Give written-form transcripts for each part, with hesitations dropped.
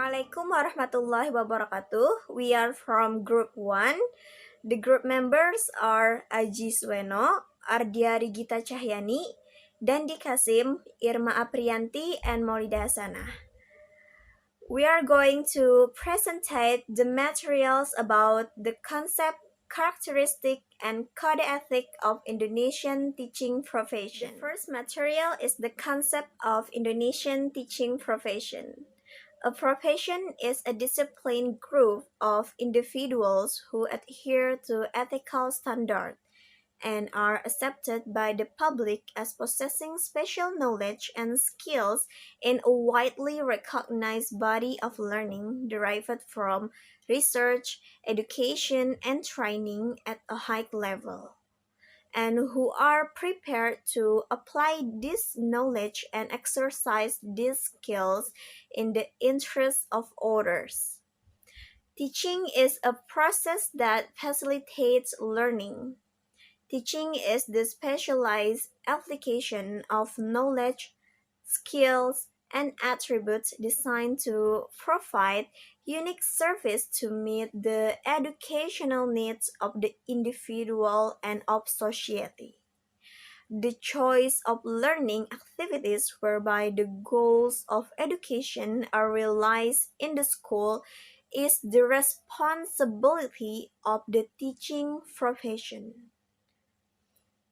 Assalamualaikum warahmatullahi wabarakatuh. We are from Group 1. The group members are Adji Suweno, Ardya Rigita Cahyani, Dandi Khasim, Irma Apriyanthi, and Maulida Hasanah. We are going to presentate the materials about the concept, characteristic, and code ethic of Indonesian teaching profession. The first material is the concept of Indonesian teaching profession. A profession is a disciplined group of individuals who adhere to ethical standards and are accepted by the public as possessing special knowledge and skills in a widely recognized body of learning derived from research, education, and training at a high level, and who are prepared to apply this knowledge and exercise these skills in the interest of others. Teaching is a process that facilitates learning. Teaching is the specialized application of knowledge, skills, and attributes designed to provide unique service to meet the educational needs of the individual and of society. The choice of learning activities whereby the goals of education are realized in the school is the responsibility of the teaching profession.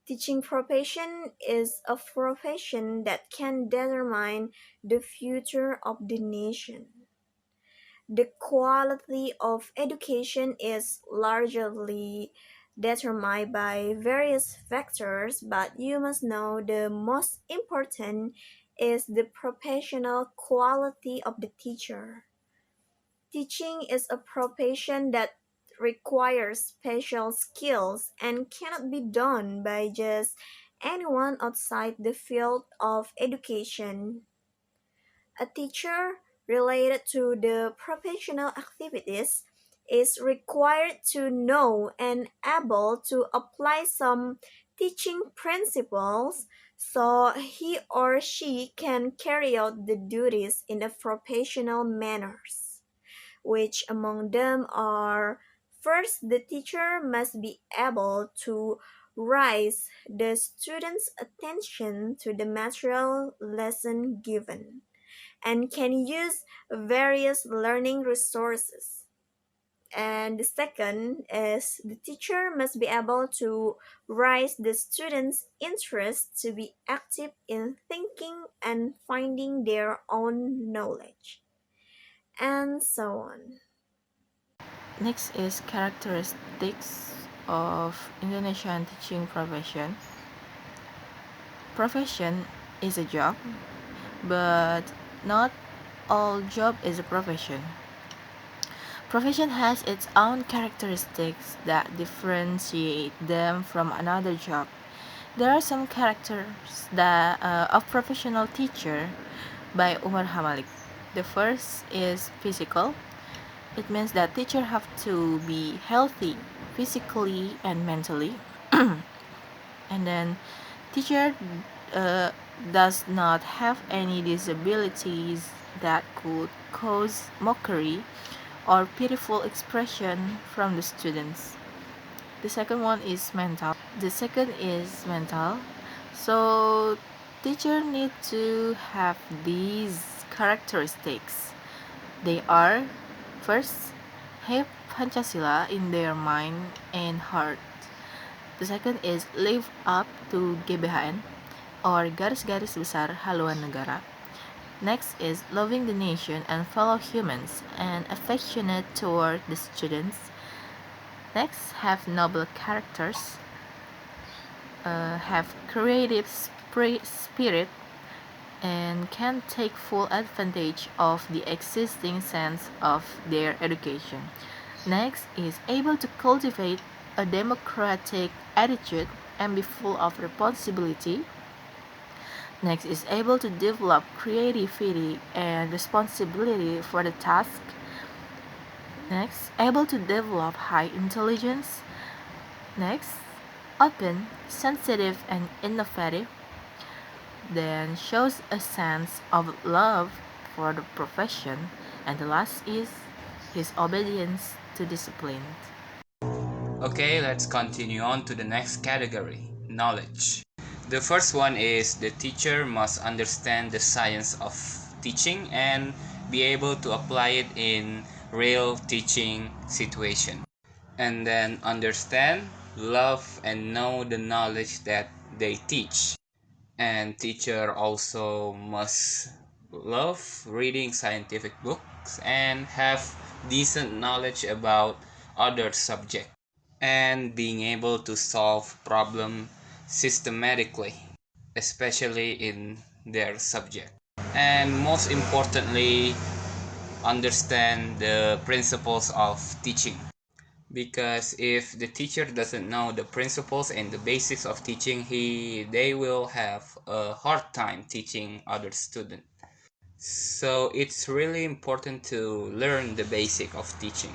Teaching profession is a profession that can determine the future of the nation. The quality of education is largely determined by various factors, but you must know the most important is the professional quality of the teacher. Teaching is a profession that requires special skills and cannot be done by just anyone outside the field of education. A teacher related to the professional activities is required to know and able to apply some teaching principles so he or she can carry out the duties in a professional manners, which among them are: first, the teacher must be able to raise the student's attention to the material lesson given and can use various learning resources. And the second is the teacher must be able to raise the students' interest to be active in thinking and finding their own knowledge, and so on. Next is characteristics of Indonesian teaching profession. Profession is a job, but not all job is a profession. Profession has its own characteristics that differentiate them from another job. There are some characters that of professional teacher by Umar Hamalik. The first is physical. It means that teacher have to be healthy physically and mentally. And then teacher uh, does not have any disabilities that could cause mockery or pitiful expression from the students. The second one is mental. The second is mental. So teacher need to have these characteristics. They are: first, have Pancasila in their mind and heart. The second is live up to GBHN or garis-garis besar haluan negara. Next is loving the nation and fellow humans and affectionate toward the students. Next, have noble characters, have creative spirit, and can take full advantage of the existing sense of their education. Next is able to cultivate a democratic attitude and be full of responsibility. Next is able to develop creativity and responsibility for the task. Next, able to develop high intelligence. Next, open, sensitive, and innovative. Then shows a sense of love for the profession. And the last is his obedience to discipline. Okay, let's continue on to the next category, knowledge. The first one is the teacher must understand the science of teaching and be able to apply it in real teaching situation. And then understand, love, and know the knowledge that they teach. And teacher also must love reading scientific books and have decent knowledge about other subjects and being able to solve problem systematically, especially in their subject. And most importantly, understand the principles of teaching, because if the teacher doesn't know the principles and the basics of teaching, they will have a hard time teaching other students. So it's really important to learn the basic of teaching.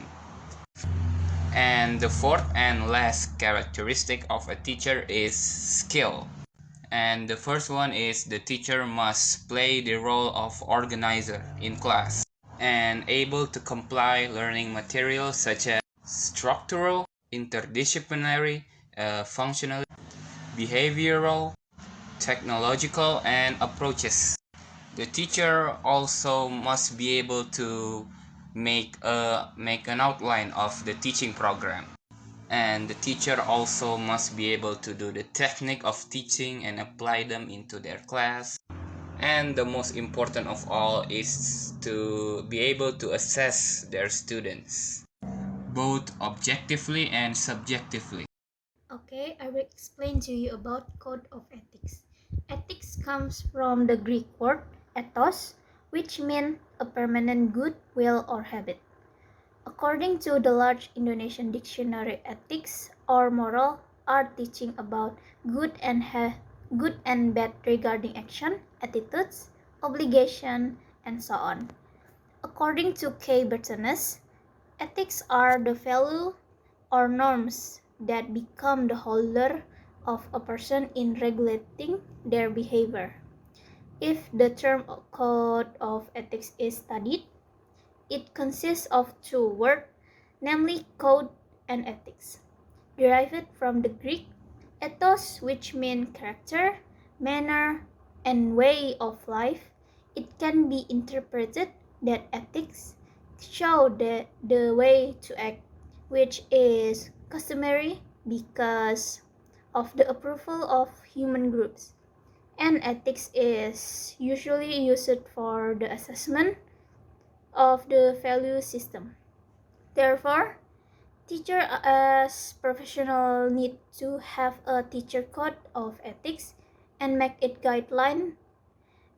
And the fourth and last characteristic of a teacher is skill. And the first one is the teacher must play the role of organizer in class and able to comply learning materials such as structural, interdisciplinary, functional, behavioral, technological, and approaches. The teacher also must be able to make an outline of the teaching program. And the teacher also must be able to do the technique of teaching and apply them into their class. And the most important of all is to be able to assess their students, both objectively and subjectively. Okay, I will explain to you about code of ethics. Ethics comes from the Greek word ethos, which means a permanent good, will, or habit. According to the large Indonesian dictionary, ethics or moral are teaching about good and bad regarding action, attitudes, obligation, and so on. According to K. Bertens, ethics are the value or norms that become the holder of a person in regulating their behavior. If the term code of ethics is studied, it consists of two words, namely code and ethics, derived from the Greek ethos, which means character, manner, and way of life. It can be interpreted that ethics show the way to act, which is customary because of the approval of human groups. And ethics is usually used for the assessment of the value system. Therefore, teacher as professional need to have a teacher code of ethics and make it guideline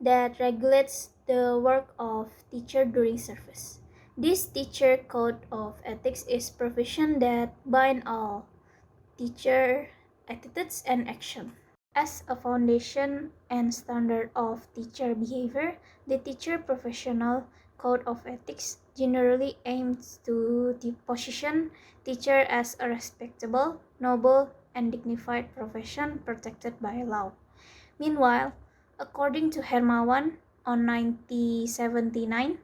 that regulates the work of teacher during service. This teacher code of ethics is provision that bind all teacher attitudes and action. As a foundation and standard of teacher behavior, the teacher professional code of ethics generally aims to position teacher as a respectable, noble, and dignified profession protected by law. Meanwhile, according to Hermawan on 1979,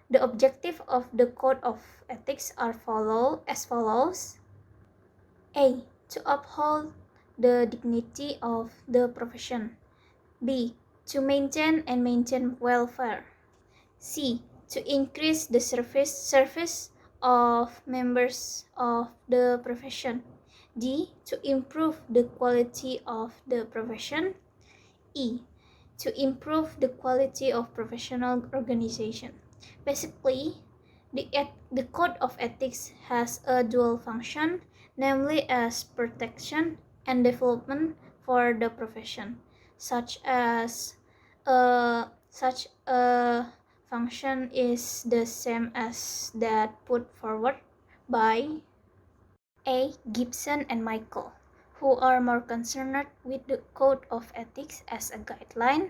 the objective of the code of ethics are as follows. A. To uphold the dignity of the profession. B. To maintain welfare. C. To increase the service of members of the profession. D. To improve the quality of the profession. E. To improve the quality of professional organization. Basically, the code of ethics has a dual function, namely as protection and development for the profession, such a function is the same as that put forward by A. Gibson and Michael, who are more concerned with the code of ethics as a guideline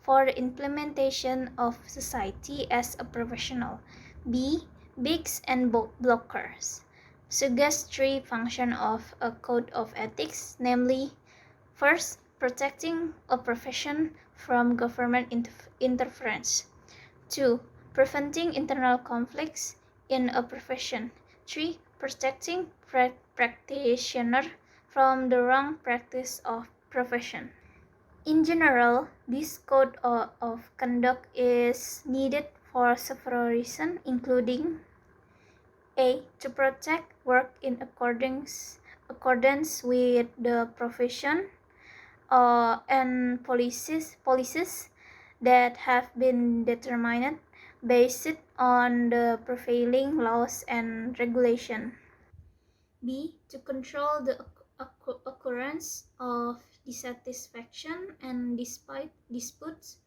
for the implementation of society as a professional. B. Biggs and Blockers suggest three functions of a code of ethics, namely, first, protecting a profession from government interference. 2. preventing internal conflicts in a profession. 3. Protecting practitioner from the wrong practice of profession. In general, this code of conduct is needed for several reasons, including A. To protect work in accordance with the profession and policies that have been determined based on the prevailing laws and regulation. B. To control the occurrence of dissatisfaction and disputes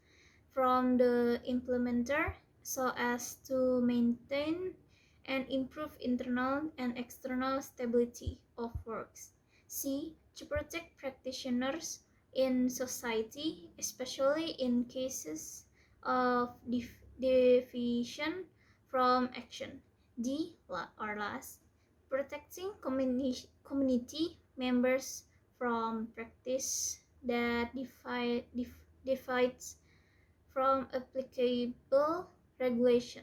from the implementer so as to maintain and improve internal and external stability of works. C. To protect practitioners in society, especially in cases of deviation from action. D. Or last, protecting community members from practice that defies from applicable regulation.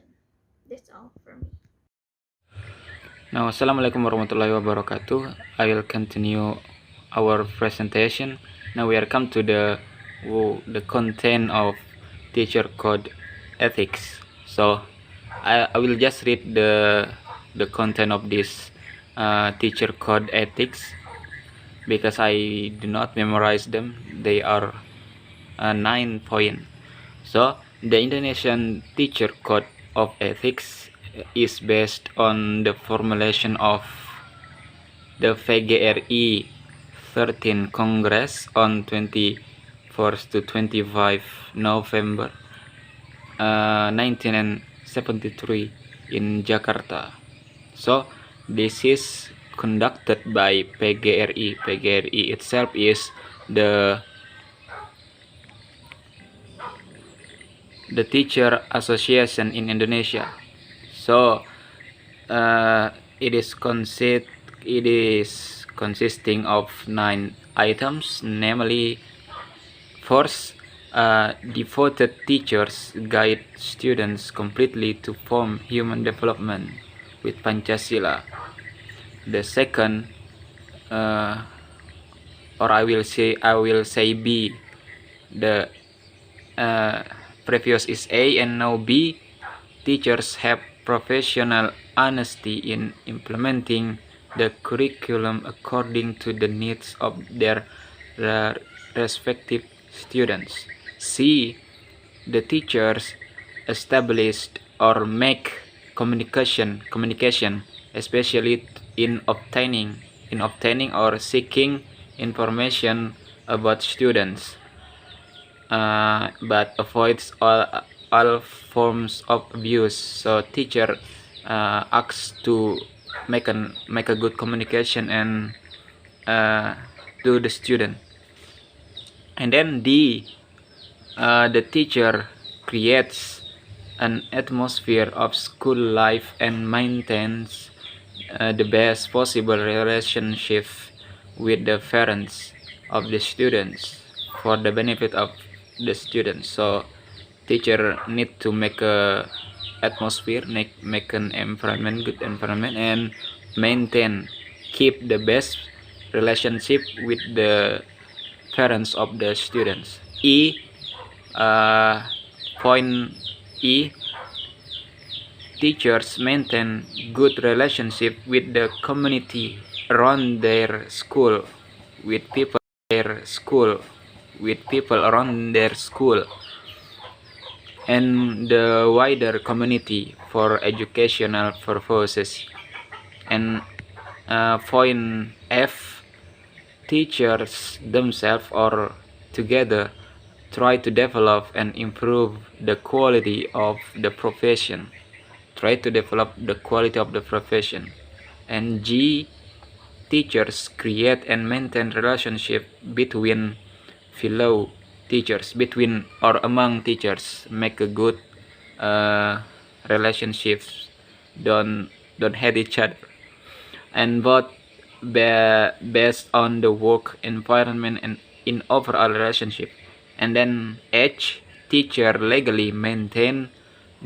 That's all for me. Now, Assalamualaikum warahmatullahi wabarakatuh. I will continue our presentation. Now we are come to the content of teacher code ethics. So I will just read the content of this teacher code ethics because I do not memorize them. They are 9 points. So the Indonesian teacher code of ethics is based on the formulation of the VGRI 13 Congress on 24th to 25 November 1973 in Jakarta. So this is conducted by PGRI. PGRI itself is the teacher association in Indonesia. So it is consisting of 9 items, namely, first, devoted teachers guide students completely to form human development with Pancasila. The second, or I will say B. The previous is A and now B. Teachers have professional honesty in implementing the curriculum according to the needs of their respective students. C. The teachers established or make communication, especially in obtaining or seeking information about students, but avoids all forms of abuse. So teacher acts to make a good communication and to the student. And then D, the teacher creates an atmosphere of school life and maintains the best possible relationship with the parents of the students for the benefit of the students. So teacher need to make a atmosphere, make an environment, good environment, and keep the best relationship with the parents of the students. Point E, teachers maintain good relationship with the community around their school, with people around their school and the wider community for educational purposes. And point F, teachers themselves or together try to develop and improve the quality of the profession. And G, teachers create and maintain relationship between fellow teachers, between or among teachers, make a good relationships, don't hate each other, and both based on the work environment and in overall relationship. And then H, teacher legally maintain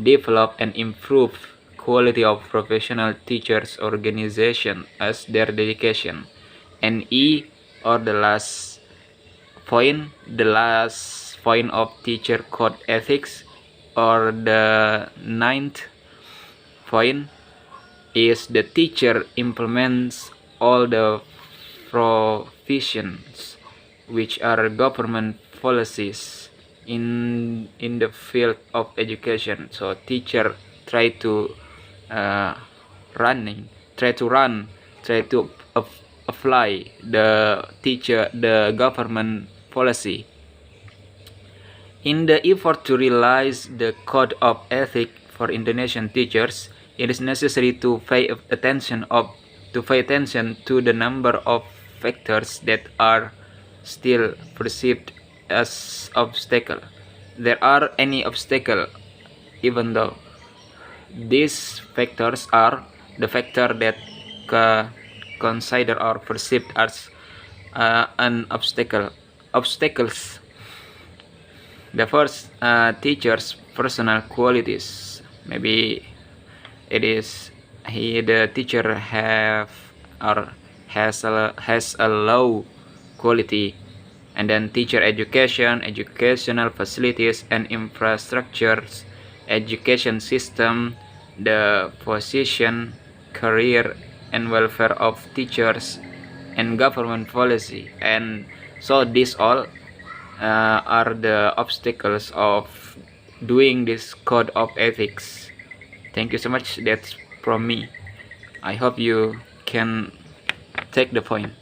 develop and improve quality of professional teachers organization as their dedication. And E, or the last point of teacher code ethics, or the ninth point, is the teacher implements all the provisions which are government policies in the field of education. So teacher try to apply the government policy. In the effort to realize the code of ethics for Indonesian teachers, it is necessary to pay attention to the number of factors that are still perceived as obstacle. There are any obstacle, even though these factors are the factor that considered or perceived as an obstacles. The first, teacher's personal qualities. Maybe it is the teacher has a low quality. And then teacher education, educational facilities and infrastructures, education system, the position, career and welfare of teachers, and government policy. And so these all are the obstacles of doing this code of ethics. Thank you so much. That's from me. I hope you can take the point.